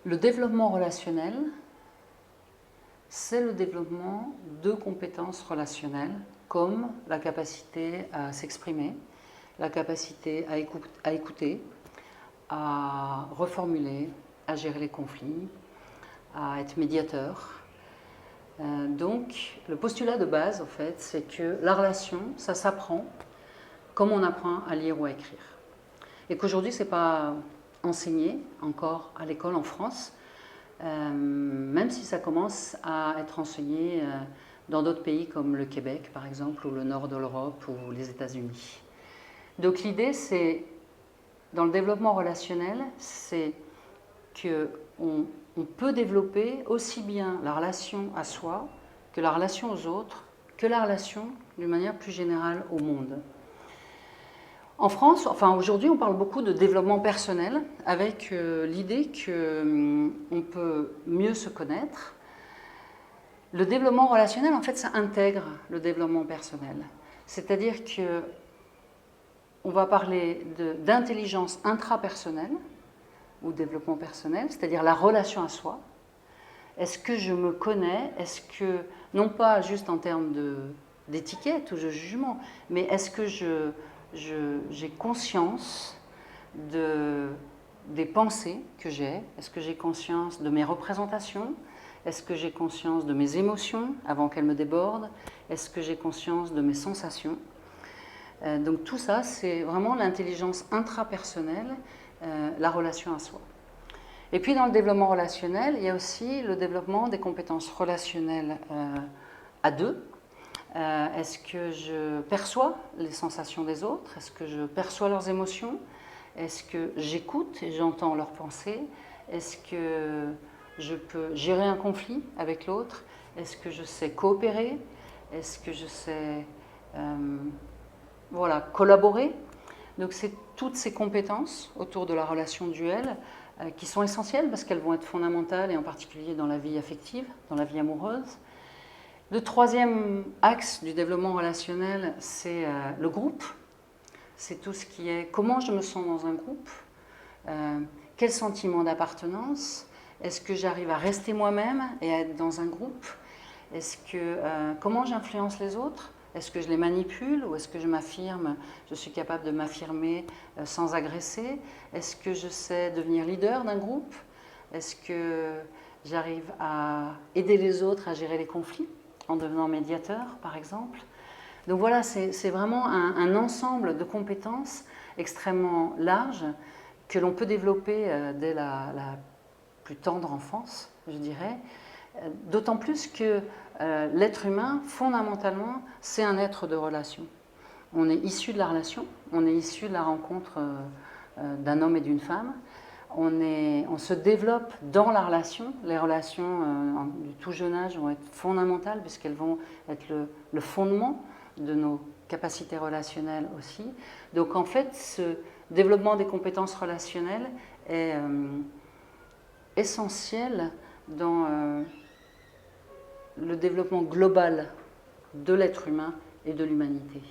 Le développement relationnel, c'est le développement de compétences relationnelles comme la capacité à s'exprimer, la capacité à écouter, à reformuler, à gérer les conflits, à être médiateur. Donc, le postulat de base, en fait, c'est que la relation, ça s'apprend comme on apprend à lire ou à écrire. Et qu'aujourd'hui, ce n'est pas enseigné encore à l'école en France, même si ça commence à être enseigné dans d'autres pays comme le Québec, par exemple, ou le nord de l'Europe, ou les États-Unis. Donc l'idée, c'est, dans le développement relationnel, c'est qu'on peut développer aussi bien la relation à soi que la relation aux autres, que la relation, d'une manière plus générale, au monde. En France, enfin aujourd'hui, on parle beaucoup de développement personnel avec l'idée qu'on peut mieux se connaître. Le développement relationnel, en fait, ça intègre le développement personnel. C'est-à-dire qu'on va parler d'intelligence intrapersonnelle ou développement personnel, c'est-à-dire la relation à soi. Est-ce que je me connais? Est-ce que, non pas juste en termes d'étiquette ou de jugement, mais est-ce que j'ai conscience des pensées que j'ai? Est-ce que j'ai conscience de mes représentations? Est-ce que j'ai conscience de mes émotions avant qu'elles me débordent? Est-ce que j'ai conscience de mes sensations? Donc tout ça, c'est vraiment l'intelligence intrapersonnelle, la relation à soi. Et puis dans le développement relationnel, il y a aussi le développement des compétences relationnelles à deux. Est-ce que je perçois les sensations des autres? Est-ce que je perçois leurs émotions? Est-ce que j'écoute et j'entends leurs pensées? Est-ce que je peux gérer un conflit avec l'autre? Est-ce que je sais coopérer? Est-ce que je sais collaborer? Donc c'est toutes ces compétences autour de la relation duelle qui sont essentielles parce qu'elles vont être fondamentales et en particulier dans la vie affective, dans la vie amoureuse. Le troisième axe du développement relationnel, c'est le groupe. C'est tout ce qui est comment je me sens dans un groupe, quel sentiment d'appartenance, est-ce que j'arrive à rester moi-même et à être dans un groupe, comment j'influence les autres, est-ce que je les manipule ou est-ce que je m'affirme, je suis capable de m'affirmer sans agresser, est-ce que je sais devenir leader d'un groupe, est-ce que j'arrive à aider les autres à gérer les conflits en devenant médiateur par exemple. Donc voilà, c'est vraiment un ensemble de compétences extrêmement larges que l'on peut développer dès la plus tendre enfance, je dirais. D'autant plus que l'être humain, fondamentalement, c'est un être de relation. On est issu de la relation, on est issu de la rencontre d'un homme et d'une femme. On se développe dans la relation. Les relations du tout jeune âge vont être fondamentales puisqu'elles vont être le fondement de nos capacités relationnelles aussi. Donc en fait, ce développement des compétences relationnelles est essentiel dans le développement global de l'être humain et de l'humanité.